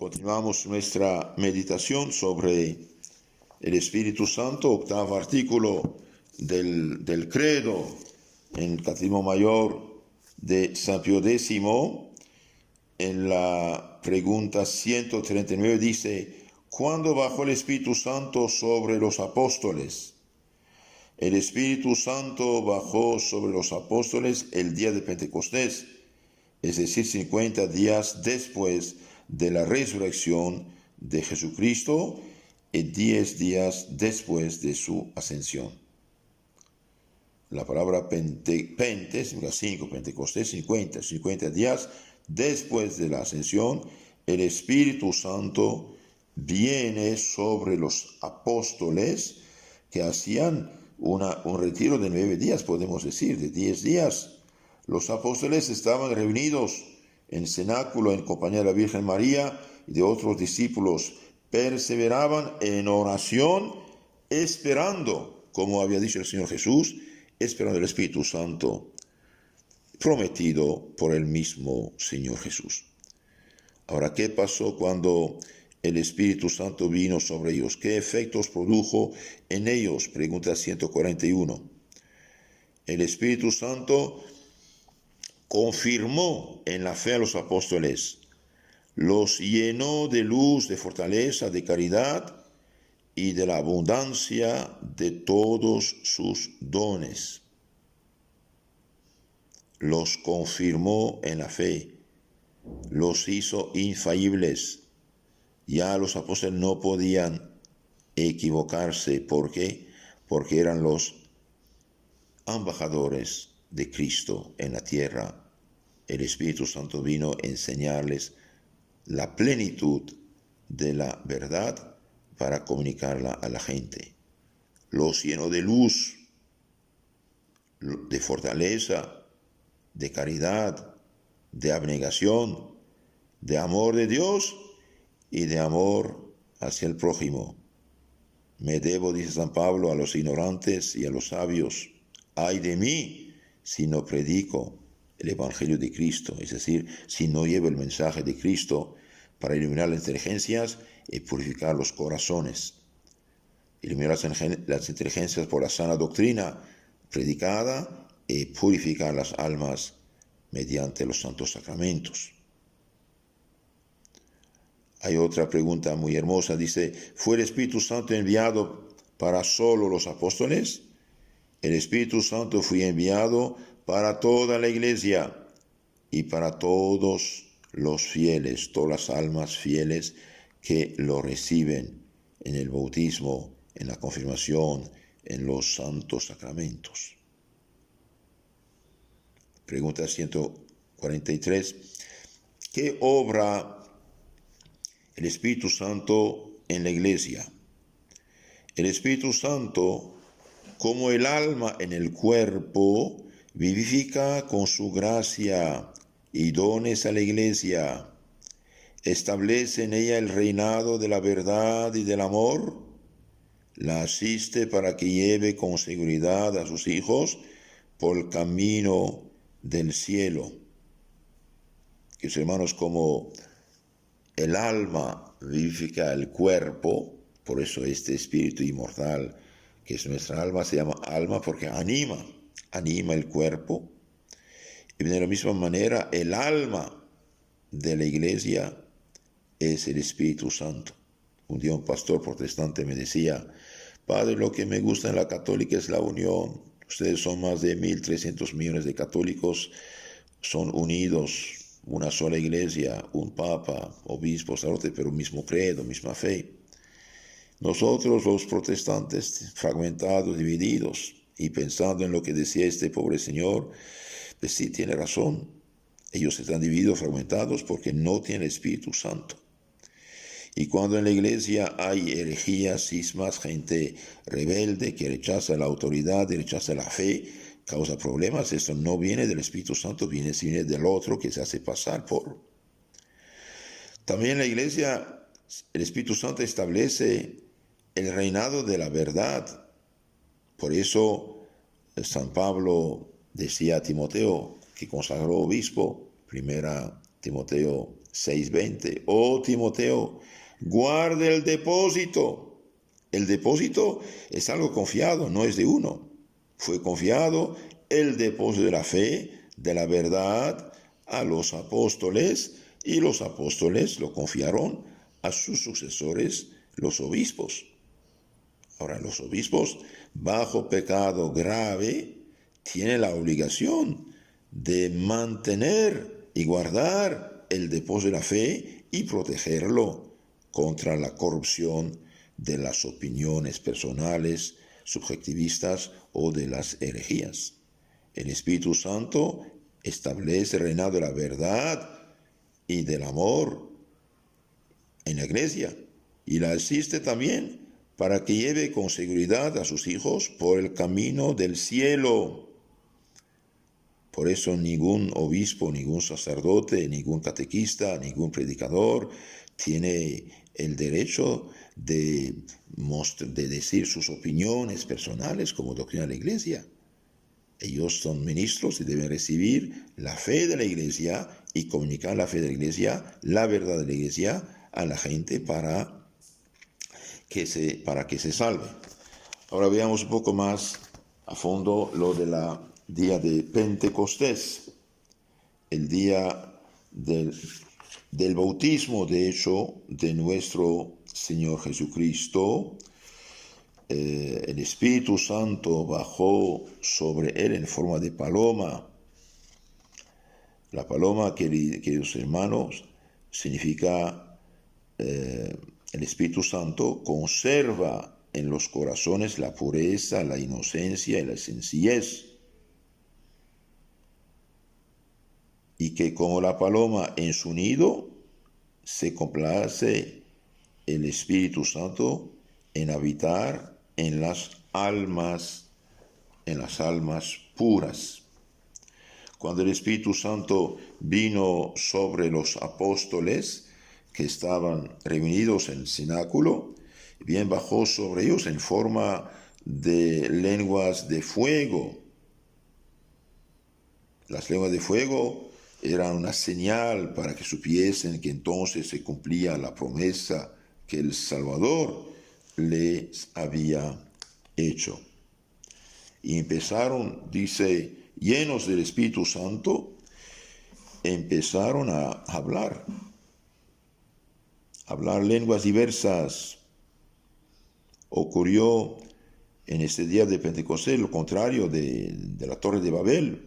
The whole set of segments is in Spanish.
Continuamos nuestra meditación sobre el Espíritu Santo, octavo artículo del credo en el Catecismo Mayor de San Pío X. En la pregunta 139 dice: ¿cuándo bajó el Espíritu Santo sobre los apóstoles? El Espíritu Santo bajó sobre los apóstoles el día de Pentecostés, es decir, 50 días después de la resurrección de Jesucristo y 10 días después de su ascensión. La palabra pente significa 5, Pentecostés 50 días después de la ascensión, el Espíritu Santo viene sobre los apóstoles que hacían un retiro de 9 días, podemos decir, de 10 días. Los apóstoles estaban reunidos en cenáculo en compañía de la Virgen María y de otros discípulos. Perseveraban en oración, esperando, como había dicho el Señor Jesús, esperando el Espíritu Santo prometido por el mismo Señor Jesús. Ahora, ¿qué pasó cuando el Espíritu Santo vino sobre ellos? ¿Qué efectos produjo en ellos? Pregunta 141. El Espíritu Santo confirmó en la fe a los apóstoles, los llenó de luz, de fortaleza, de caridad y de la abundancia de todos sus dones. Los confirmó en la fe, los hizo infalibles. Ya los apóstoles no podían equivocarse. ¿Por qué? Porque eran los embajadores de Cristo en la tierra. El Espíritu Santo vino a enseñarles la plenitud de la verdad para comunicarla a la gente. Los llenó de luz, de fortaleza, de caridad, de abnegación, de amor de Dios y de amor hacia el prójimo. Me debo, dice San Pablo, a los ignorantes y a los sabios. Ay de mí si no predico el Evangelio de Cristo, es decir, si no llevo el mensaje de Cristo para iluminar las inteligencias y purificar los corazones. Iluminar las inteligencias por la sana doctrina predicada y purificar las almas mediante los santos sacramentos. Hay otra pregunta muy hermosa, dice: ¿fue el Espíritu Santo enviado para solo los apóstoles? El Espíritu Santo fue enviado para toda la iglesia y para todos los fieles, todas las almas fieles que lo reciben en el bautismo, en la confirmación, en los santos sacramentos. Pregunta 143. ¿Qué obra el Espíritu Santo en la iglesia? El Espíritu Santo, como el alma en el cuerpo, vivifica con su gracia y dones a la iglesia, establece en ella el reinado de la verdad y del amor, la asiste para que lleve con seguridad a sus hijos por el camino del cielo. Queridos hermanos, como el alma vivifica el cuerpo, por eso este espíritu inmortal, que es nuestra alma, se llama alma porque anima el cuerpo. Y de la misma manera, el alma de la iglesia es el Espíritu Santo. Un día un pastor protestante me decía: padre, lo que me gusta en la católica es la unión. Ustedes son más de 1.300 millones de católicos, son unidos, una sola iglesia, un papa, obispo, sacerdote, pero mismo credo, misma fe. Nosotros los protestantes, fragmentados, divididos, y pensando en lo que decía este pobre señor, pues sí, tiene razón. Ellos están divididos, fragmentados, porque no tienen el Espíritu Santo. Y cuando en la iglesia hay herejías, cismas, gente rebelde que rechaza la autoridad y rechaza la fe, causa problemas, esto no viene del Espíritu Santo, viene del otro que se hace pasar por. También en la iglesia el Espíritu Santo establece el reinado de la verdad. Por eso San Pablo decía a Timoteo, que consagró obispo, 1 Timoteo 6:20. Oh Timoteo, guarda el depósito. El depósito es algo confiado, no es de uno. Fue confiado el depósito de la fe, de la verdad, a los apóstoles, y los apóstoles lo confiaron a sus sucesores, los obispos. Ahora, los obispos, bajo pecado grave, tienen la obligación de mantener y guardar el depósito de la fe y protegerlo contra la corrupción de las opiniones personales, subjetivistas o de las herejías. El Espíritu Santo establece el reinado de la verdad y del amor en la iglesia y la asiste también para que lleve con seguridad a sus hijos por el camino del cielo. Por eso ningún obispo, ningún sacerdote, ningún catequista, ningún predicador tiene el derecho de decir sus opiniones personales como doctrina de la iglesia. Ellos son ministros y deben recibir la fe de la iglesia y comunicar la fe de la iglesia, la verdad de la iglesia a la gente para que se salve. Ahora veamos un poco más a fondo lo de la día de Pentecostés, el día del bautismo, de hecho, de nuestro Señor Jesucristo. El Espíritu Santo bajó sobre él en forma de paloma. La paloma, queridos hermanos, significa el Espíritu Santo conserva en los corazones la pureza, la inocencia y la sencillez. Y que como la paloma en su nido, se complace el Espíritu Santo en habitar en las almas puras. Cuando el Espíritu Santo vino sobre los apóstoles que estaban reunidos en el cenáculo, bien bajó sobre ellos en forma de lenguas de fuego. Las lenguas de fuego eran una señal para que supiesen que entonces se cumplía la promesa que el Salvador les había hecho. Y empezaron, dice, llenos del Espíritu Santo, empezaron a hablar lenguas diversas. Ocurrió en este día de Pentecostés lo contrario de la Torre de Babel,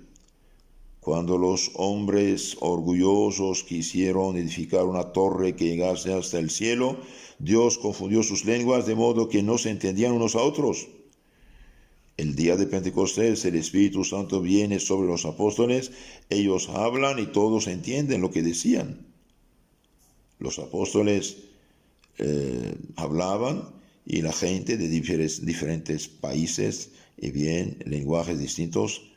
cuando los hombres orgullosos quisieron edificar una torre que llegase hasta el cielo. Dios confundió sus lenguas de modo que no se entendían unos a otros. El día de Pentecostés el Espíritu Santo viene sobre los apóstoles, ellos hablan y todos entienden lo que decían. Los apóstoles hablaban y la gente de diferentes países y bien lenguajes distintos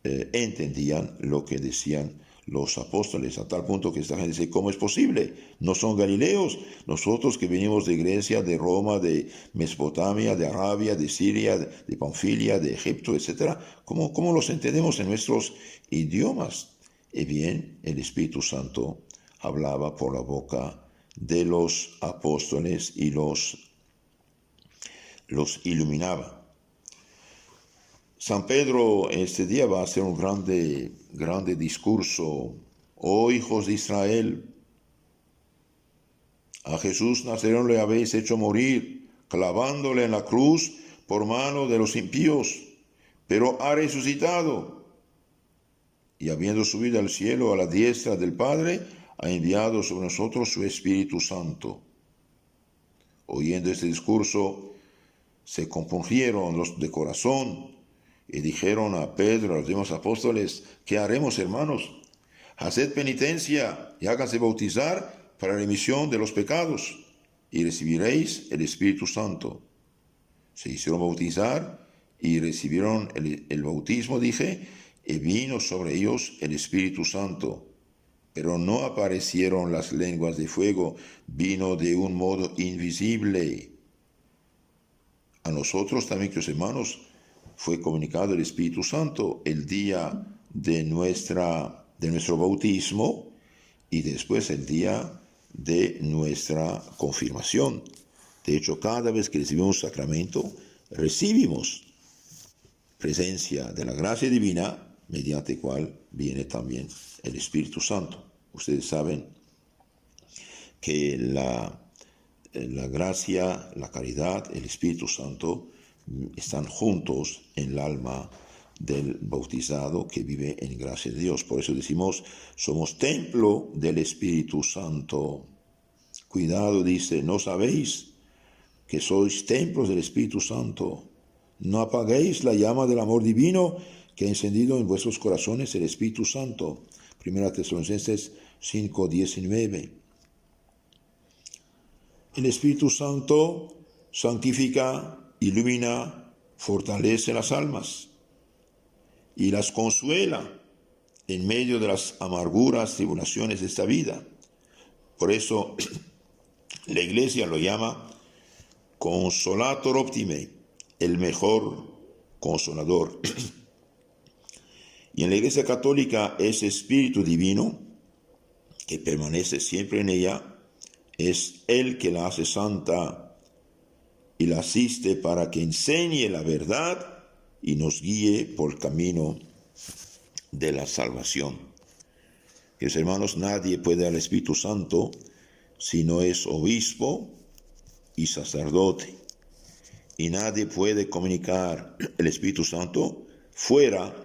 entendían lo que decían los apóstoles, a tal punto que esta gente dice, ¿cómo es posible? ¿No son galileos? Nosotros que venimos de Grecia, de Roma, de Mesopotamia, de Arabia, de Siria, de Panfilia, de Egipto, etc. ¿Cómo los entendemos en nuestros idiomas? Y bien, el Espíritu Santo hablaba por la boca de los apóstoles y los iluminaba. San Pedro este día va a hacer un grande discurso. Oh hijos de Israel, a Jesús Nazareno le habéis hecho morir, clavándole en la cruz por mano de los impíos, pero ha resucitado, y habiendo subido al cielo a la diestra del Padre, ha enviado sobre nosotros su Espíritu Santo. Oyendo este discurso, se compungieron los de corazón, y dijeron a Pedro, a los demás apóstoles, ¿qué haremos, hermanos? Haced penitencia y háganse bautizar para la remisión de los pecados, y recibiréis el Espíritu Santo. Se hicieron bautizar y recibieron el bautismo, y vino sobre ellos el Espíritu Santo. Pero no aparecieron las lenguas de fuego, vino de un modo invisible. A nosotros también, queridos hermanos, fue comunicado el Espíritu Santo el día de nuestro bautismo, y después el día de nuestra confirmación. De hecho, cada vez que recibimos un sacramento, recibimos presencia de la gracia divina, mediante cual viene también el Espíritu Santo. Ustedes saben que la gracia, la caridad, el Espíritu Santo están juntos en el alma del bautizado que vive en gracia de Dios. Por eso decimos, somos templo del Espíritu Santo. Cuidado, dice, ¿no sabéis que sois templos del Espíritu Santo? No apaguéis la llama del amor divino que ha encendido en vuestros corazones el Espíritu Santo. 1 Tesalonicenses 5:19. El Espíritu Santo santifica, ilumina, fortalece las almas y las consuela en medio de las amarguras, tribulaciones de esta vida. Por eso la Iglesia lo llama Consolator Optime, el mejor consolador. Y en la Iglesia Católica ese Espíritu Divino que permanece siempre en ella es Él que la hace santa y la asiste para que enseñe la verdad y nos guíe por el camino de la salvación. Mis hermanos, nadie puede al Espíritu Santo si no es obispo y sacerdote. Y nadie puede comunicar el Espíritu Santo fuera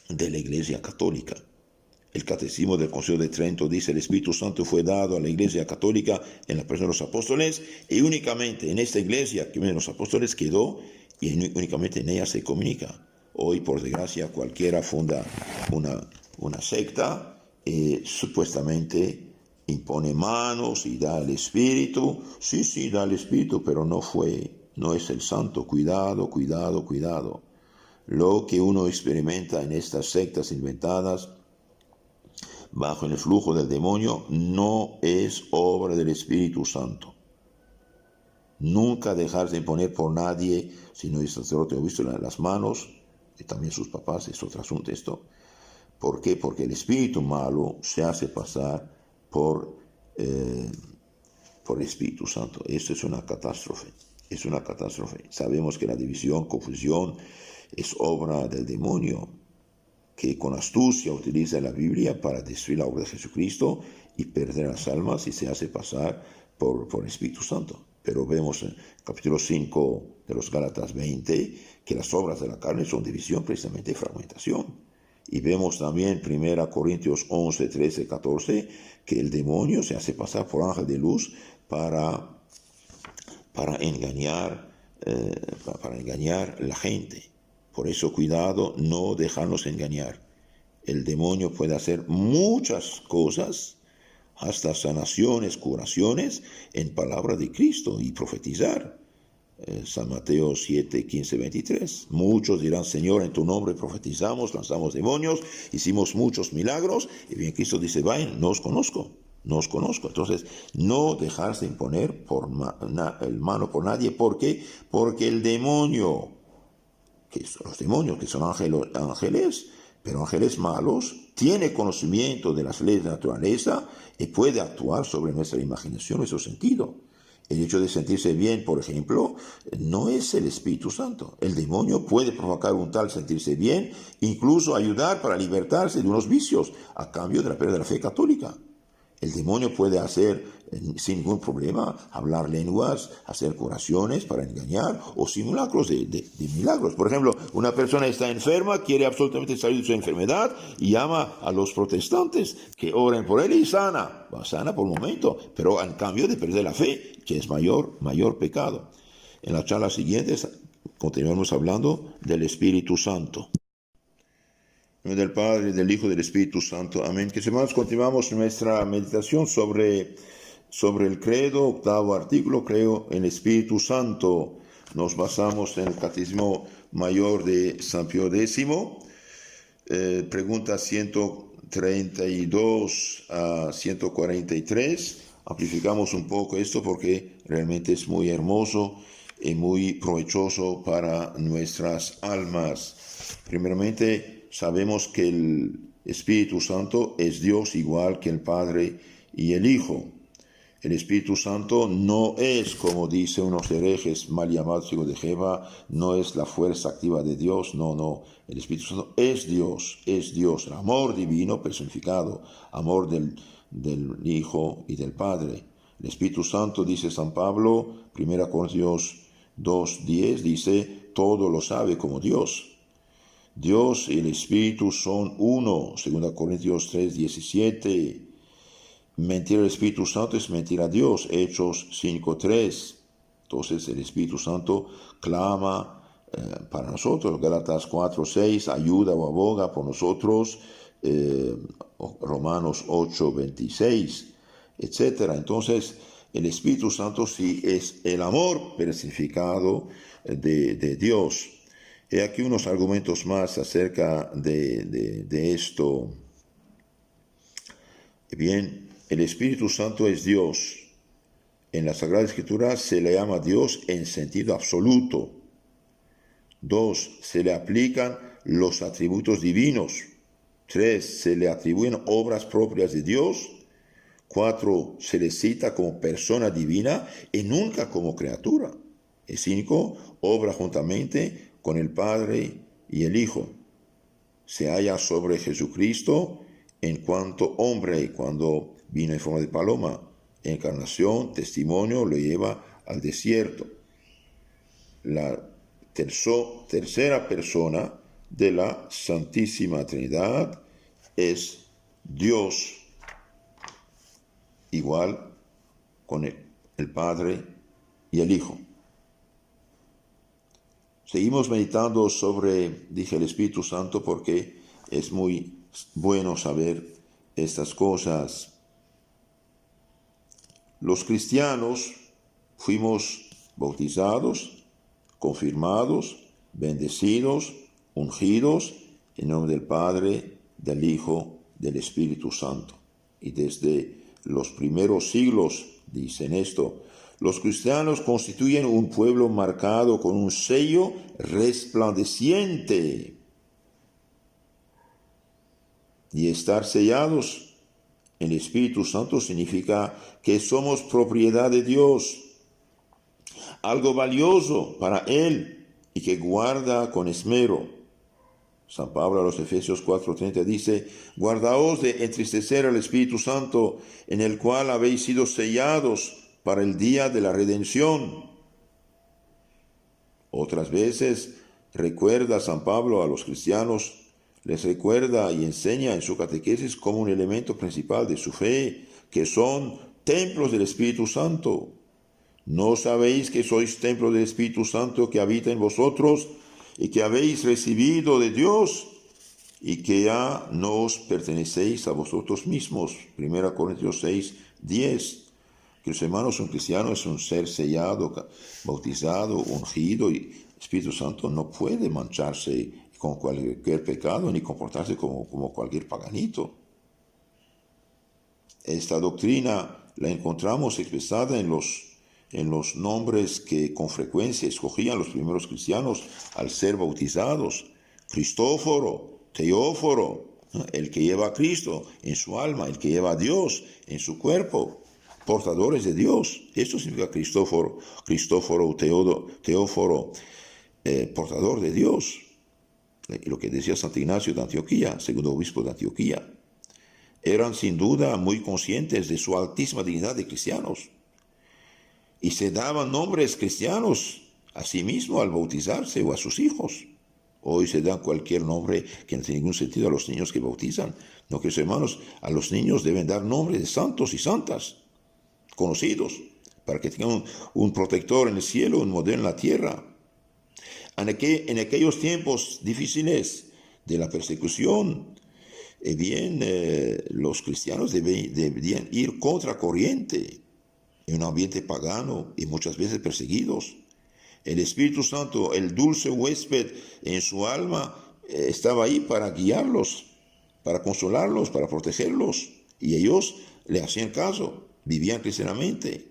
de la Iglesia Católica. El Catecismo del Concilio de Trento dice: el Espíritu Santo fue dado a la Iglesia Católica en la persona de los apóstoles, y únicamente en esta Iglesia que viene de los apóstoles quedó, y únicamente en ella se comunica. Hoy, por desgracia, cualquiera funda una secta, supuestamente impone manos y da el Espíritu. Sí, da el Espíritu, pero no es el Santo. Cuidado. Lo que uno experimenta en estas sectas inventadas bajo el flujo del demonio no es obra del Espíritu Santo. Nunca dejarse imponer por nadie, si no es sacerdote o obispo, las manos, y también sus papás, es otro asunto esto. ¿Por qué? Porque el espíritu malo se hace pasar por el Espíritu Santo. Esto es una catástrofe. Sabemos que la división, confusión, es obra del demonio, que con astucia utiliza la Biblia para destruir la obra de Jesucristo y perder las almas, y se hace pasar por el Espíritu Santo. Pero vemos en capítulo 5 de los Gálatas 20 que las obras de la carne son división, precisamente fragmentación. Y vemos también 1 Corintios 11, 13, 14 que el demonio se hace pasar por ángel de luz para engañar la gente. Por eso, cuidado, no dejarnos engañar. El demonio puede hacer muchas cosas, hasta sanaciones, curaciones, en palabra de Cristo, y profetizar. San Mateo 7, 15, 23. Muchos dirán: Señor, en tu nombre profetizamos, lanzamos demonios, hicimos muchos milagros. Y bien, Cristo dice: vayan, no os conozco. Entonces, no dejarse imponer el mano por nadie. ¿Por qué? Porque el demonio, los demonios que son ángeles, pero ángeles malos, tiene conocimiento de las leyes de la naturaleza y puede actuar sobre nuestra imaginación, nuestro sentido. El hecho de sentirse bien, por ejemplo, no es el Espíritu Santo. El demonio puede provocar un tal sentirse bien, incluso ayudar para libertarse de unos vicios a cambio de la pérdida de la fe católica. El demonio puede hacer, sin ningún problema, hablar lenguas, hacer curaciones para engañar, o simulacros de milagros. Por ejemplo, una persona está enferma, quiere absolutamente salir de su enfermedad y llama a los protestantes que oren por él y sana. Va sana por un momento, pero al cambio de perder la fe, que es mayor pecado. En las charlas siguientes continuaremos hablando del Espíritu Santo. En nombre del Padre, del Hijo y del Espíritu Santo. Amén. Que hermanos, continuamos nuestra meditación sobre el credo, octavo artículo: creo en el Espíritu Santo. Nos basamos en el Catecismo Mayor de San Pío X, pregunta 132 a 143. Amplificamos un poco esto porque realmente es muy hermoso y muy provechoso para nuestras almas. Primeramente, sabemos que Espíritu Santo es Dios igual que el Padre y el Hijo. El Espíritu Santo no es, como dicen unos herejes mal llamados hijos de Jehová, no es la fuerza activa de Dios, no. El Espíritu Santo es Dios, el amor divino personificado, amor del Hijo y del Padre. El Espíritu Santo, dice San Pablo, 1 Corintios 2:10, dice, todo lo sabe como Dios. Dios y el Espíritu son uno, 2 Corintios 3:17. Mentir al Espíritu Santo es mentir a Dios, Hechos 5:3. Entonces el Espíritu Santo clama para nosotros, Gálatas 4:6, ayuda o aboga por nosotros, Romanos 8:26, etc. Entonces el Espíritu Santo sí es el amor personificado de Dios. He aquí unos argumentos más acerca de esto. Bien, el Espíritu Santo es Dios. En la Sagrada Escritura se le llama Dios en sentido absoluto. 2. Se le aplican los atributos divinos. 3. Se le atribuyen obras propias de Dios. 4. Se le cita como persona divina y nunca como criatura. Y 5. Obra juntamente con el Padre y el Hijo. Se halla sobre Jesucristo en cuanto hombre, cuando vino en forma de paloma. Encarnación, testimonio, lo lleva al desierto. La tercera persona de la Santísima Trinidad es Dios, igual con el Padre y el Hijo. Seguimos meditando sobre, dije, el Espíritu Santo, porque es muy bueno saber estas cosas. Los cristianos fuimos bautizados, confirmados, bendecidos, ungidos en nombre del Padre, del Hijo, del Espíritu Santo. Y desde los primeros siglos dicen esto: los cristianos constituyen un pueblo marcado con un sello resplandeciente. Y estar sellados en el Espíritu Santo significa que somos propiedad de Dios, algo valioso para Él y que guarda con esmero. San Pablo a los Efesios 4:30 dice: guardaos de entristecer al Espíritu Santo, en el cual habéis sido sellados para el día de la redención. Otras veces recuerda San Pablo a los cristianos, les recuerda y enseña en su catequesis como un elemento principal de su fe, que son templos del Espíritu Santo. ¿No sabéis que sois templo del Espíritu Santo que habita en vosotros y que habéis recibido de Dios y que ya no os pertenecéis a vosotros mismos? 1 Corintios 6:10. Que los hermanos, un cristiano es un ser sellado, bautizado, ungido, y el Espíritu Santo no puede mancharse con cualquier pecado ni comportarse como cualquier paganito. Esta doctrina la encontramos expresada en los nombres que con frecuencia escogían los primeros cristianos al ser bautizados: Cristóforo, Teóforo, el que lleva a Cristo en su alma, el que lleva a Dios en su cuerpo, portadores de Dios. Esto significa Cristóforo, Teóforo, portador de Dios. Lo que decía Santo Ignacio de Antioquía, segundo obispo de Antioquía. Eran sin duda muy conscientes de su altísima dignidad de cristianos y se daban nombres cristianos a sí mismos al bautizarse o a sus hijos. Hoy se dan cualquier nombre que no tiene ningún sentido a los niños que bautizan. No, que hermanos, a los niños deben dar nombres de santos y santas conocidos, para que tengan un protector en el cielo, un modelo en la tierra. En aquellos tiempos difíciles de la persecución, los cristianos debían ir contra corriente en un ambiente pagano y muchas veces perseguidos. El Espíritu Santo, el dulce huésped en su alma, estaba ahí para guiarlos, para consolarlos, para protegerlos, y ellos le hacían caso, vivían cristianamente.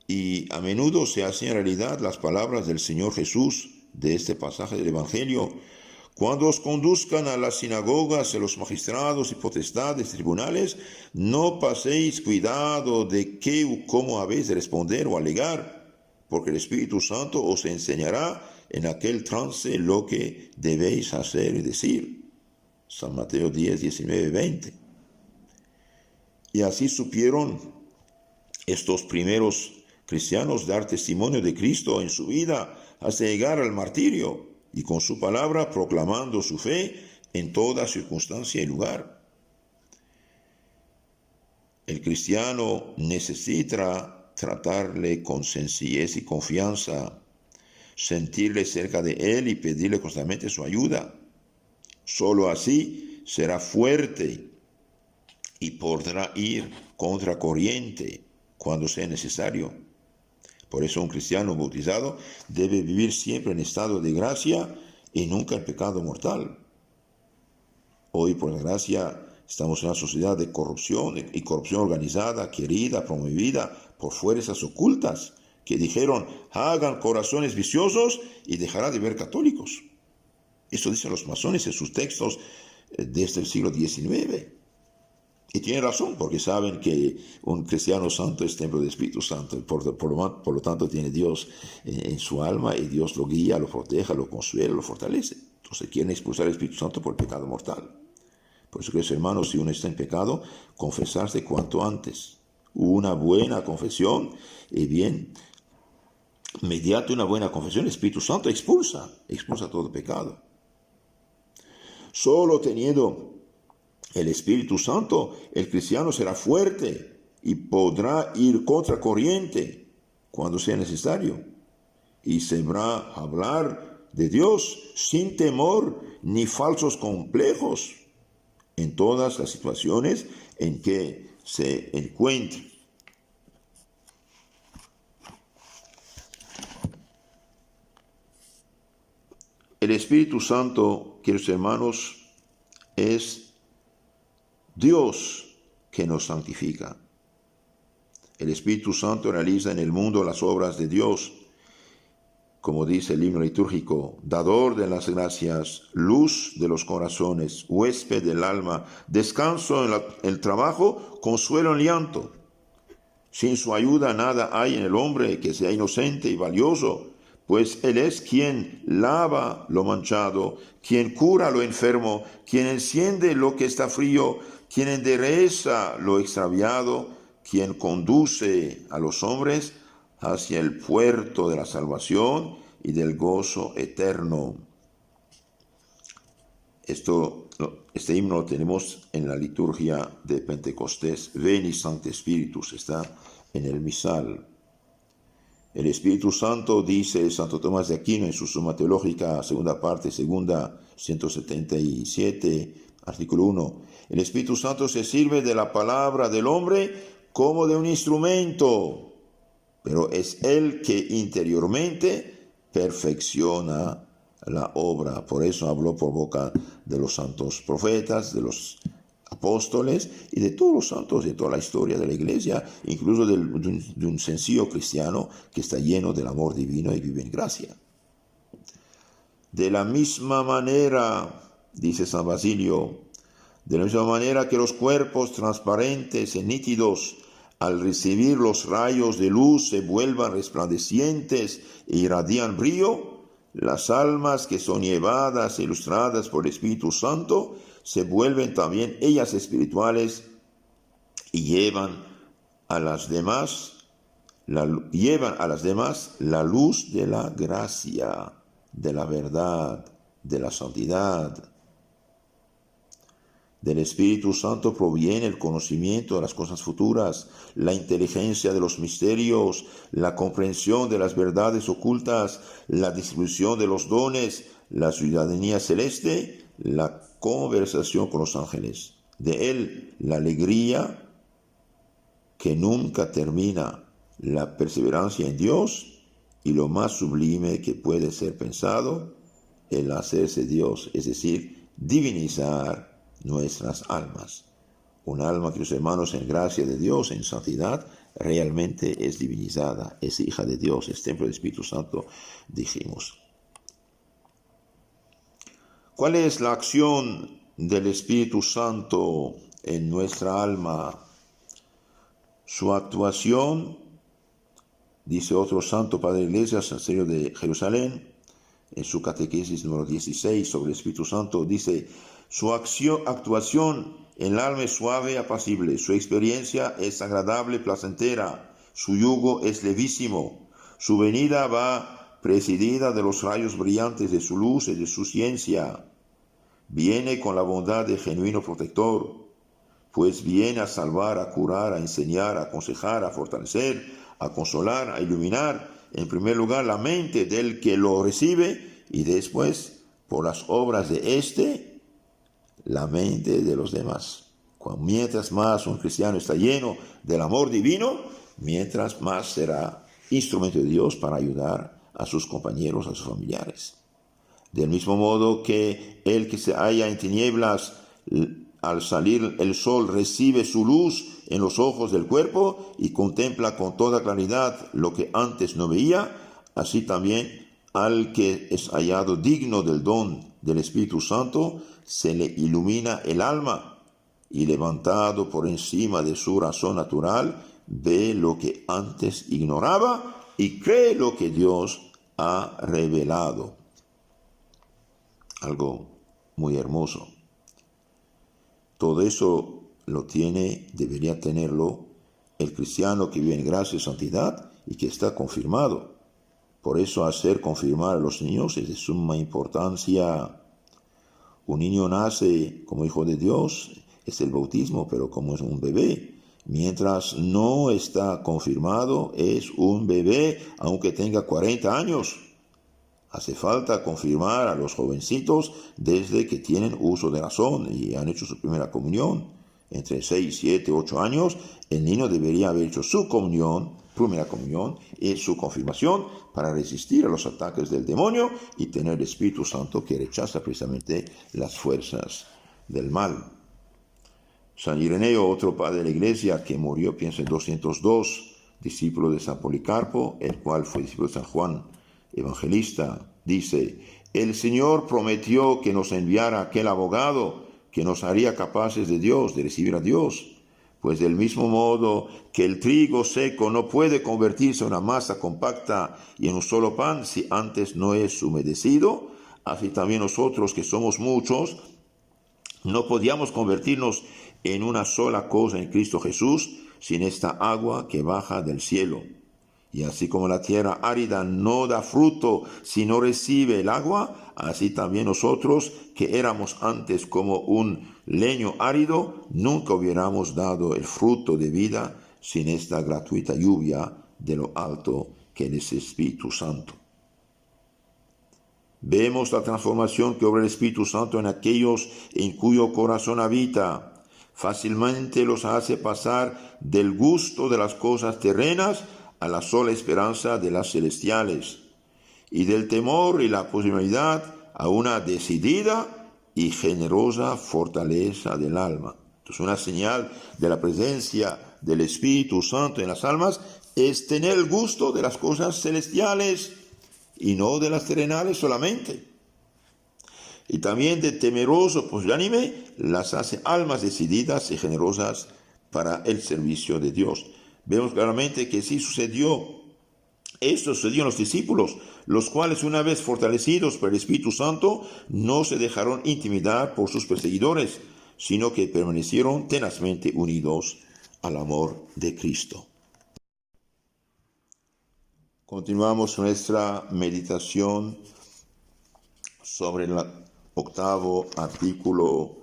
Y a menudo se hacían realidad las palabras del Señor Jesús de este pasaje del Evangelio, Cuando os conduzcan a las sinagogas, a los magistrados y potestades, tribunales, no paséis cuidado de qué o cómo habéis de responder o alegar, porque el Espíritu Santo os enseñará en aquel trance lo que debéis hacer y decir. San Mateo 10, 19, 20. Y así supieron estos primeros cristianos dar testimonio de Cristo en su vida hasta llegar al martirio, y con su palabra proclamando su fe en toda circunstancia y lugar. El cristiano necesita tratarle con sencillez y confianza, sentirle cerca de él y pedirle constantemente su ayuda. Solo así será fuerte y podrá ir contra corriente cuando sea necesario. Por eso un cristiano bautizado debe vivir siempre en estado de gracia y nunca en pecado mortal. Hoy, por desgracia, estamos en una sociedad de corrupción y corrupción organizada, querida, promovida por fuerzas ocultas que dijeron, hagan corazones viciosos y dejará de ver católicos. Esto dicen los masones en sus textos desde el siglo XIX. Y tienen razón, porque saben que un cristiano santo es templo del Espíritu Santo. Por lo tanto, tiene Dios en su alma y Dios lo guía, lo protege, lo consuela, lo fortalece. Entonces quieren expulsar el Espíritu Santo por el pecado mortal. Por eso, queridos hermanos, si uno está en pecado, confesarse cuanto antes. Una buena confesión, y bien, mediante una buena confesión, el Espíritu Santo expulsa todo pecado. Solo teniendo el Espíritu Santo, el cristiano será fuerte y podrá ir contra corriente cuando sea necesario. Y sabrá hablar de Dios sin temor ni falsos complejos en todas las situaciones en que se encuentre. El Espíritu Santo, queridos hermanos, es Dios que nos santifica. El Espíritu Santo realiza en el mundo las obras de Dios, como dice el himno litúrgico, dador de las gracias, luz de los corazones, huésped del alma, descanso en el trabajo, consuelo en llanto. Sin su ayuda nada hay en el hombre que sea inocente y valioso, pues Él es quien lava lo manchado, quien cura lo enfermo, quien enciende lo que está frío, quien endereza lo extraviado, quien conduce a los hombres hacia el puerto de la salvación y del gozo eterno. Este himno lo tenemos en la liturgia de Pentecostés. Veni Sancte Spiritus, está en el misal. El Espíritu Santo, dice Santo Tomás de Aquino en su Suma Teológica, segunda parte, segunda, 177, artículo 1. El Espíritu Santo se sirve de la palabra del hombre como de un instrumento, pero es Él que interiormente perfecciona la obra. Por eso habló por boca de los santos profetas, de los apóstoles y de todos los santos de toda la historia de la iglesia, incluso de un sencillo cristiano que está lleno del amor divino y vive en gracia. De la misma manera, dice San Basilio, de la misma manera que los cuerpos transparentes y nítidos al recibir los rayos de luz se vuelvan resplandecientes e irradian brillo, las almas que son llevadas e ilustradas por el Espíritu Santo se vuelven también ellas espirituales y llevan a las demás la luz de la gracia, de la verdad, de la santidad. Del Espíritu Santo proviene el conocimiento de las cosas futuras, la inteligencia de los misterios, la comprensión de las verdades ocultas, la distribución de los dones, la ciudadanía celeste, la conversación con los ángeles. De él la alegría que nunca termina, la perseverancia en Dios y lo más sublime que puede ser pensado, el hacerse Dios, es decir, divinizar nuestras almas. Un alma, queridos hermanos, en gracia de Dios, en santidad, realmente es divinizada, es hija de Dios, es templo del Espíritu Santo, dijimos. ¿Cuál es la acción del Espíritu Santo en nuestra alma? Su actuación, dice otro santo padre de la Iglesia, San Cecilio de Jerusalén, en su catequesis número 16 sobre el Espíritu Santo, dice: su actuación en el alma es suave, apacible, su experiencia es agradable, placentera, su yugo es levísimo, su venida va presidida de los rayos brillantes de su luz y de su ciencia, viene con la bondad de genuino protector, pues viene a salvar, a curar, a enseñar, a aconsejar, a fortalecer, a consolar, a iluminar, en primer lugar, la mente del que lo recibe y después, por las obras de éste, la mente de los demás. Mientras más un cristiano está lleno del amor divino, mientras más será instrumento de Dios para ayudar a sus compañeros, a sus familiares. Del mismo modo que el que se halla en tinieblas, al salir el sol recibe su luz en los ojos del cuerpo y contempla con toda claridad lo que antes no veía, así también al que es hallado digno del don del Espíritu Santo se le ilumina el alma y, levantado por encima de su razón natural, ve lo que antes ignoraba y cree lo que Dios ha revelado. Algo muy hermoso. Todo eso debería tenerlo el cristiano que vive en gracia y santidad y que está confirmado. Por eso hacer confirmar a los niños es de suma importancia. Un niño nace como hijo de Dios, es el bautismo, pero como es un bebé. Mientras no está confirmado, es un bebé, aunque tenga 40 años. Hace falta confirmar a los jovencitos desde que tienen uso de razón y han hecho su primera comunión. Entre 6, 7, 8 años, el niño debería haber hecho su primera comunión y su confirmación para resistir a los ataques del demonio y tener el Espíritu Santo que rechaza precisamente las fuerzas del mal. San Ireneo, otro padre de la Iglesia que murió, pienso en 202, discípulo de San Policarpo, el cual fue discípulo de San Juan Evangelista, dice: el Señor prometió que nos enviara aquel abogado que nos haría capaces de Dios, de recibir a Dios. Pues del mismo modo que el trigo seco no puede convertirse en una masa compacta y en un solo pan si antes no es humedecido, así también nosotros, que somos muchos, no podíamos convertirnos en una sola cosa en Cristo Jesús sin esta agua que baja del cielo. Y así como la tierra árida no da fruto si no recibe el agua, así también nosotros, que éramos antes como un leño árido, nunca hubiéramos dado el fruto de vida sin esta gratuita lluvia de lo alto que es el Espíritu Santo. Vemos la transformación que obra el Espíritu Santo en aquellos en cuyo corazón habita. Fácilmente los hace pasar del gusto de las cosas terrenas a la sola esperanza de las celestiales, y del temor y la posibilidad a una decidida y generosa fortaleza del alma. Entonces, una señal de la presencia del Espíritu Santo en las almas es tener el gusto de las cosas celestiales y no de las terrenales solamente. Y también de temeroso pusilánime las hace almas decididas y generosas para el servicio de Dios. Vemos claramente que sí sucedió. Esto sucedió en los discípulos, los cuales, una vez fortalecidos por el Espíritu Santo, no se dejaron intimidar por sus perseguidores, sino que permanecieron tenazmente unidos al amor de Cristo. Continuamos nuestra meditación sobre el 8º artículo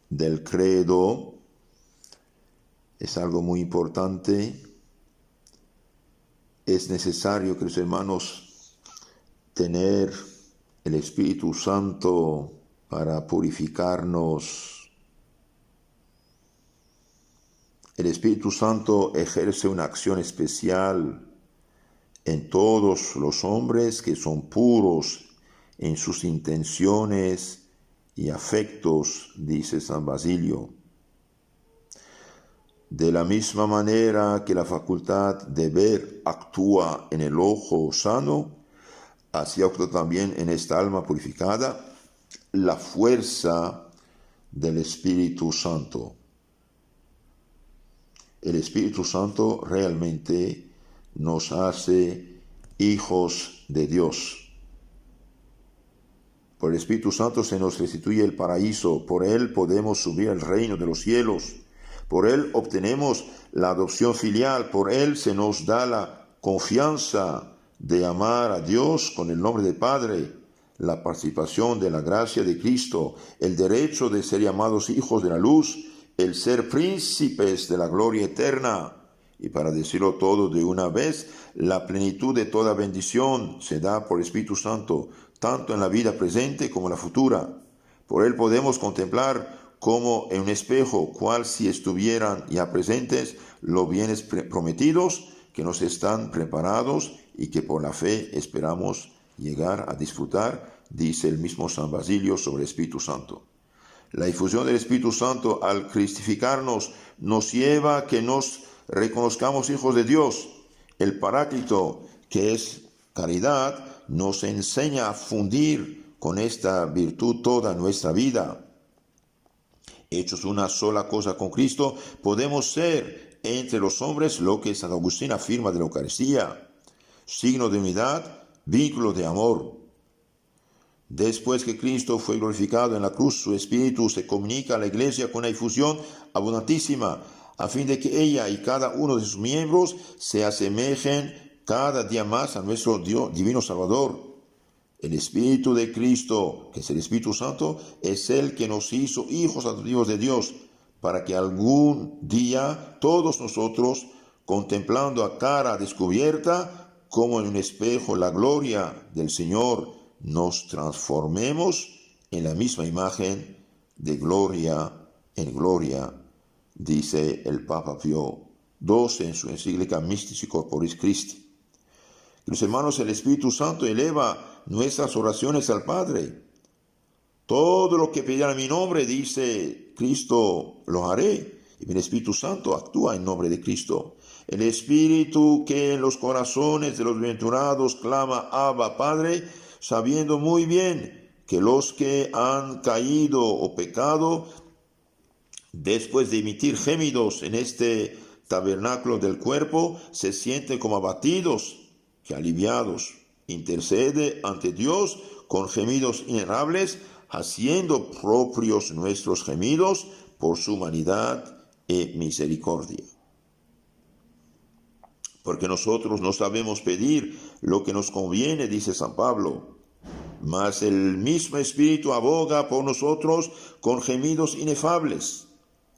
del credo. Es algo muy importante. Es necesario, queridos hermanos, tener el Espíritu Santo para purificarnos. El Espíritu Santo ejerce una acción especial en todos los hombres que son puros en sus intenciones y afectos, dice San Basilio. De la misma manera que la facultad de ver actúa en el ojo sano, así actúa también en esta alma purificada, la fuerza del Espíritu Santo. El Espíritu Santo realmente nos hace hijos de Dios. Por el Espíritu Santo se nos restituye el paraíso. Por Él podemos subir al reino de los cielos. Por Él obtenemos la adopción filial. Por Él se nos da la confianza de amar a Dios con el nombre de Padre, la participación de la gracia de Cristo, el derecho de ser llamados hijos de la luz, el ser príncipes de la gloria eterna. Y para decirlo todo de una vez, la plenitud de toda bendición se da por el Espíritu Santo, tanto en la vida presente como en la futura. Por Él podemos contemplar como en un espejo, cual si estuvieran ya presentes los bienes prometidos que nos están preparados y que por la fe esperamos llegar a disfrutar, dice el mismo San Basilio sobre el Espíritu Santo. La difusión del Espíritu Santo al cristificarnos nos lleva a que nos reconozcamos hijos de Dios. El Paráclito, que es caridad, nos enseña a fundir con esta virtud toda nuestra vida. Hechos una sola cosa con Cristo, podemos ser entre los hombres lo que San Agustín afirma de la Eucaristía: signo de unidad, vínculo de amor. Después que Cristo fue glorificado en la cruz, su Espíritu se comunica a la Iglesia con una difusión abundantísima, a fin de que ella y cada uno de sus miembros se asemejen cada día más a nuestro Dios, divino Salvador. El Espíritu de Cristo, que es el Espíritu Santo, es el que nos hizo hijos adoptivos de Dios, para que algún día todos nosotros, contemplando a cara descubierta, como en un espejo, la gloria del Señor, nos transformemos en la misma imagen de gloria en gloria, dice el Papa Pío XII en su encíclica Mystici Corporis Christi. Los hermanos, el Espíritu Santo eleva nuestras oraciones al Padre. Todo lo que pedirán en mi nombre, dice Cristo, lo haré. Y el Espíritu Santo actúa en nombre de Cristo. El Espíritu que en los corazones de los bienaventurados clama Abba, Padre, sabiendo muy bien que los que han caído o pecado, después de emitir gemidos en este tabernáculo del cuerpo, se sienten como abatidos, que aliviados, intercede ante Dios con gemidos inenarrables, haciendo propios nuestros gemidos por su humanidad y misericordia. Porque nosotros no sabemos pedir lo que nos conviene, dice San Pablo, mas el mismo Espíritu aboga por nosotros con gemidos inefables.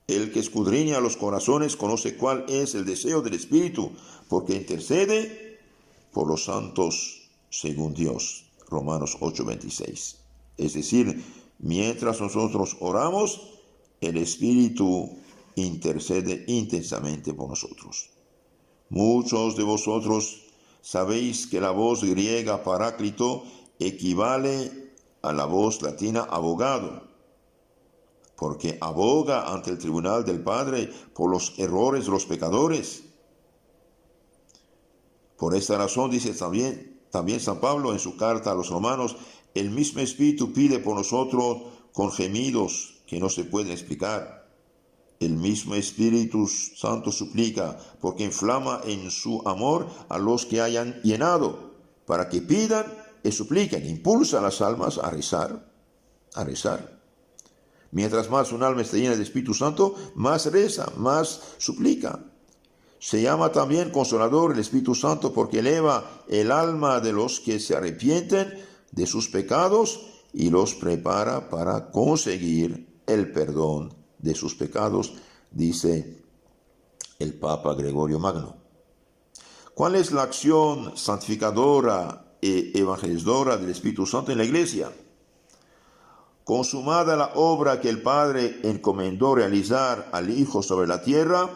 El que escudriña los corazones conoce cuál es el deseo del Espíritu, porque intercede por los santos según Dios. Romanos 8:26. Es decir, mientras nosotros oramos, el Espíritu intercede intensamente por nosotros. Muchos de vosotros sabéis que la voz griega paráclito equivale a la voz latina abogado, porque aboga ante el tribunal del Padre por los errores de los pecadores. Por esta razón dice también San Pablo en su carta a los romanos: el mismo Espíritu pide por nosotros con gemidos que no se pueden explicar. El mismo Espíritu Santo suplica, porque inflama en su amor a los que hayan llenado, para que pidan y supliquen. Impulsa a las almas a rezar, a rezar. Mientras más un alma está llena del Espíritu Santo, más reza, más suplica. Se llama también Consolador el Espíritu Santo porque eleva el alma de los que se arrepienten de sus pecados y los prepara para conseguir el perdón de sus pecados, dice el Papa Gregorio Magno. ¿Cuál es la acción santificadora e evangelizadora del Espíritu Santo en la Iglesia? Consumada la obra que el Padre encomendó realizar al Hijo sobre la tierra,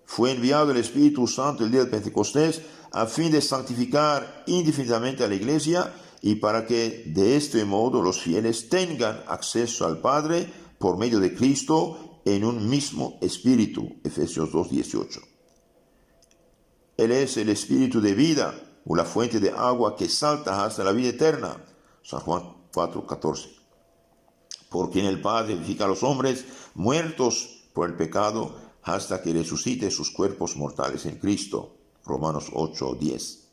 fue enviado el Espíritu Santo el día de Pentecostés a fin de santificar indefinidamente a la Iglesia y para que de este modo los fieles tengan acceso al Padre por medio de Cristo en un mismo espíritu. Efesios 2:18. Él es el espíritu de vida o la fuente de agua que salta hasta la vida eterna. San Juan 4:14. por quien el Padre vivifica a los hombres muertos por el pecado hasta que resucite sus cuerpos mortales en Cristo. Romanos 8:10.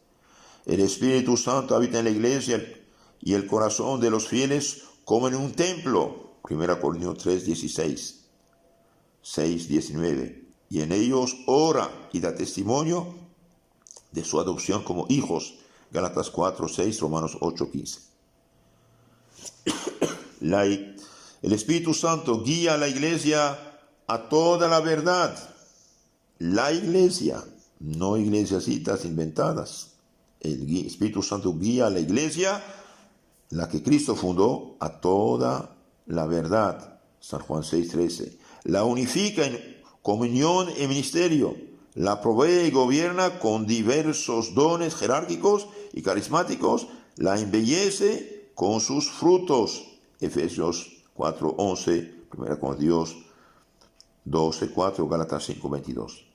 El Espíritu Santo habita en la iglesia y el corazón de los fieles como en un templo. 1 Corintios 3:16, 6:19. Y en ellos ora y da testimonio de su adopción como hijos. Gálatas 4:6, Romanos 8:15. El Espíritu Santo guía a la iglesia a toda la verdad. La iglesia, no iglesiasitas inventadas. El Espíritu Santo guía a la iglesia, la que Cristo fundó, a toda la verdad. San Juan 6:13. La unifica en comunión y ministerio. La provee y gobierna con diversos dones jerárquicos y carismáticos. La embellece con sus frutos. Efesios 4:11, 1 Corintios 12:4, Gálatas 5:22.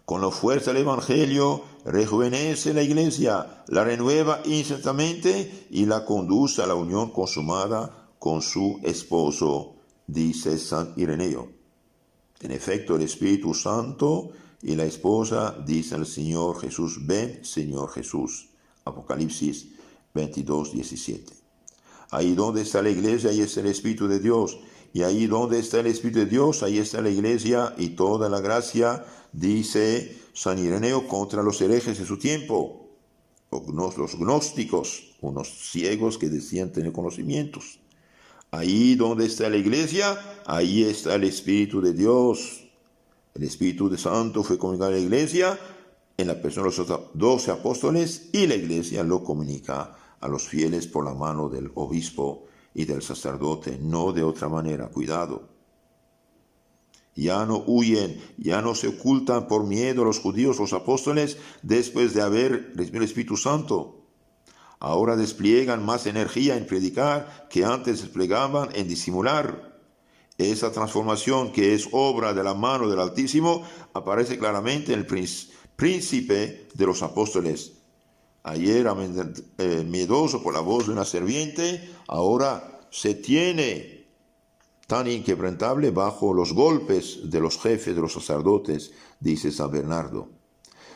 Con la fuerza del Evangelio rejuvenece la iglesia, la renueva instantáneamente y la conduce a la unión consumada con su esposo, dice San Ireneo. En efecto, el Espíritu Santo y la esposa dicen al Señor Jesús: ven, Señor Jesús. Apocalipsis 22:17. Ahí donde está la iglesia, ahí está el Espíritu de Dios. Y ahí donde está el Espíritu de Dios, ahí está la iglesia y toda la gracia, dice San Ireneo, contra los herejes de su tiempo, los gnósticos, unos ciegos que decían tener conocimientos. Ahí donde está la iglesia, ahí está el Espíritu de Dios. El Espíritu de Santo fue comunicado a la iglesia en la persona de los 12 apóstoles, y la iglesia lo comunica a los fieles por la mano del obispo y del sacerdote, no de otra manera. Cuidado. Ya no huyen, ya no se ocultan por miedo los judíos, los apóstoles, después de haber recibido el Espíritu Santo. Ahora despliegan más energía en predicar que antes desplegaban en disimular. Esa transformación, que es obra de la mano del Altísimo, aparece claramente en el príncipe de los apóstoles. Ayer, miedoso por la voz de una serpiente, ahora se tiene tan inquebrantable bajo los golpes de los jefes de los sacerdotes, dice San Bernardo.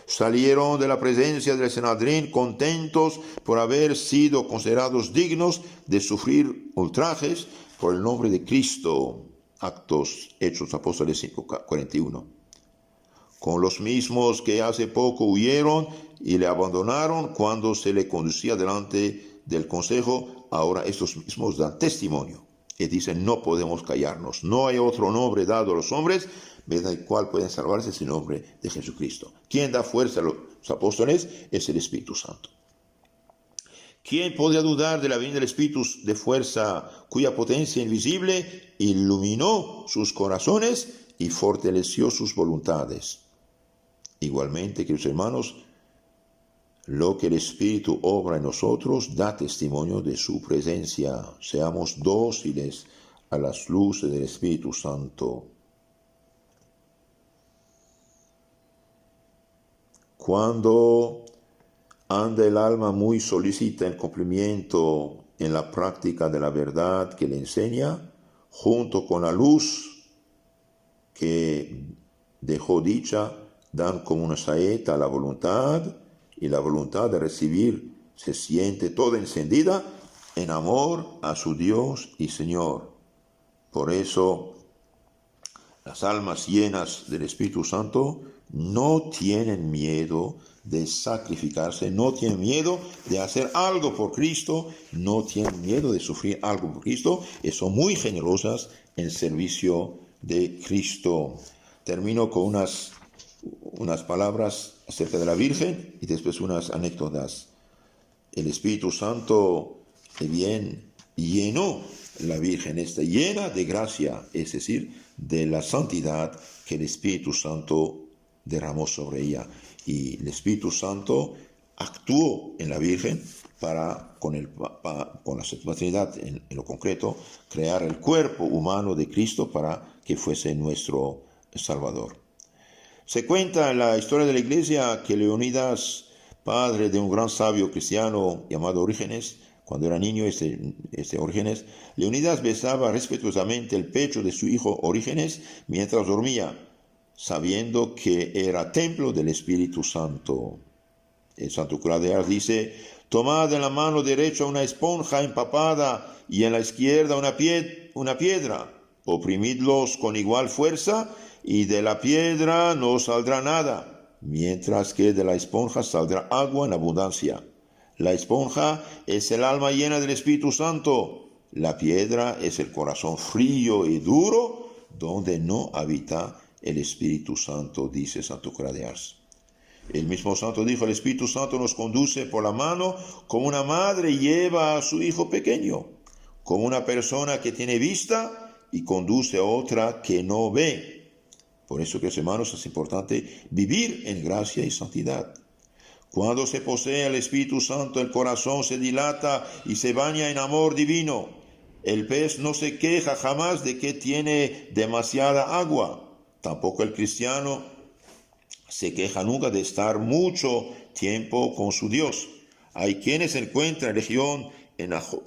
Salieron de la presencia del Sanedrín contentos por haber sido considerados dignos de sufrir ultrajes por el nombre de Cristo. Hechos Apóstoles 5:41. Con los mismos que hace poco huyeron y le abandonaron cuando se le conducía delante del consejo, ahora estos mismos dan testimonio y dicen: no podemos callarnos, no hay otro nombre dado a los hombres mediante el cual pueden salvarse, es el nombre de Jesucristo. Quien da fuerza a los apóstoles es el Espíritu Santo. ¿Quién podría dudar de la venida del Espíritu de fuerza, cuya potencia invisible iluminó sus corazones y fortaleció sus voluntades? Igualmente, queridos hermanos, lo que el Espíritu obra en nosotros da testimonio de su presencia. Seamos dóciles a las luces del Espíritu Santo. Cuando anda el alma muy solícita en cumplimiento en la práctica de la verdad que le enseña, junto con la luz que dejó dicha, dan como una saeta a la voluntad, y la voluntad de recibir se siente toda encendida en amor a su Dios y Señor. Por eso, las almas llenas del Espíritu Santo no tienen miedo de sacrificarse, no tienen miedo de hacer algo por Cristo, no tienen miedo de sufrir algo por Cristo, y son muy generosas en servicio de Cristo. Termino con unas palabras acerca de la Virgen y después unas anécdotas. El Espíritu Santo bien llenó la Virgen, está llena de gracia, es decir, de la santidad que el Espíritu Santo derramó sobre ella. Y el Espíritu Santo actuó en la Virgen para, con la Santísima Trinidad en lo concreto, crear el cuerpo humano de Cristo para que fuese nuestro Salvador. Se cuenta en la historia de la Iglesia que Leonidas, padre de un gran sabio cristiano llamado Orígenes, Cuando era niño, Orígenes, Leonidas besaba respetuosamente el pecho de su hijo Orígenes mientras dormía, sabiendo que era templo del Espíritu Santo. El santo cura de Ars dice: tomad en la mano derecha una esponja empapada y en la izquierda una piedra. Oprimidlos con igual fuerza y de la piedra no saldrá nada, mientras que de la esponja saldrá agua en abundancia. La esponja es el alma llena del Espíritu Santo. La piedra es el corazón frío y duro, donde no habita el Espíritu Santo, dice Santo Cura de Ars. El mismo santo dijo: el Espíritu Santo nos conduce por la mano como una madre lleva a su hijo pequeño, como una persona que tiene vista y conduce a otra que no ve. Por eso, que hermanos, es importante vivir en gracia y santidad. Cuando se posee el Espíritu Santo, el corazón se dilata y se baña en amor divino. El pez no se queja jamás de que tiene demasiada agua. Tampoco el cristiano se queja nunca de estar mucho tiempo con su Dios. Hay quienes encuentran religión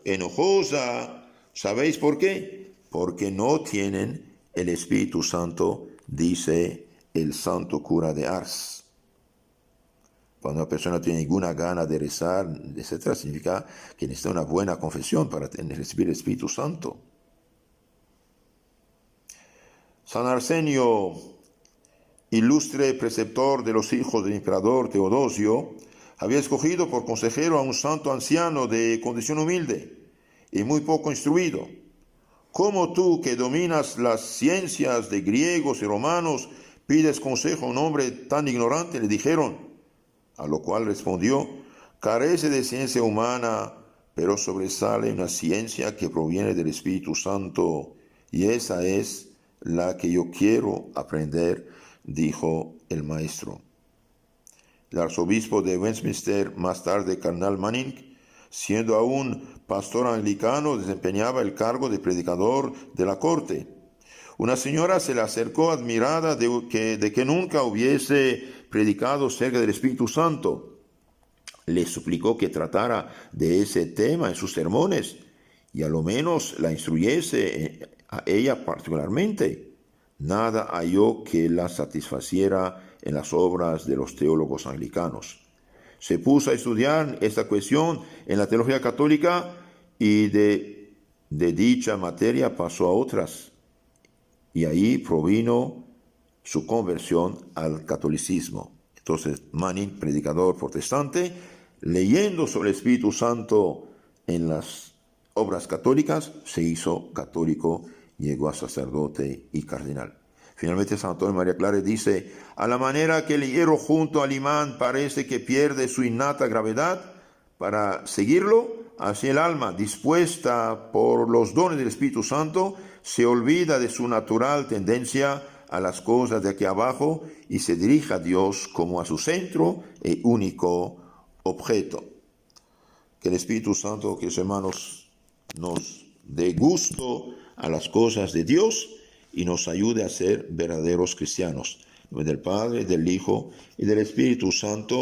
enojosa. ¿Sabéis por qué? Porque no tienen el Espíritu Santo, dice el santo cura de Ars. Cuando una persona no tiene ninguna gana de rezar, etc., significa que necesita una buena confesión para recibir el Espíritu Santo. San Arsenio, ilustre preceptor de los hijos del emperador Teodosio, había escogido por consejero a un santo anciano de condición humilde y muy poco instruido. ¿Cómo tú, que dominas las ciencias de griegos y romanos, pides consejo a un hombre tan ignorante?, le dijeron. A lo cual respondió: carece de ciencia humana, pero sobresale una ciencia que proviene del Espíritu Santo, y esa es la que yo quiero aprender, dijo el maestro. El arzobispo de Westminster, más tarde cardenal Manning, siendo aún pastor anglicano, desempeñaba el cargo de predicador de la corte. Una señora se le acercó admirada de que nunca hubiese predicado cerca del Espíritu Santo. Le suplicó que tratara de ese tema en sus sermones y a lo menos la instruyese a ella particularmente. Nada halló que la satisfaciera en las obras de los teólogos anglicanos. Se puso a estudiar esta cuestión en la teología católica y de dicha materia pasó a otras. Y ahí provino su conversión al catolicismo. Entonces, Manning, predicador protestante, leyendo sobre el Espíritu Santo en las obras católicas, se hizo católico, llegó a sacerdote y cardenal. Finalmente, San Antonio María Claret dice: a la manera que el hierro junto al imán parece que pierde su innata gravedad para seguirlo, así el alma, dispuesta por los dones del Espíritu Santo, se olvida de su natural tendencia a las cosas de aquí abajo y se dirige a Dios como a su centro e único objeto. Que el Espíritu Santo, que los hermanos, nos dé gusto a las cosas de Dios y nos ayude a ser verdaderos cristianos. En nombre del Padre, del Hijo y del Espíritu Santo.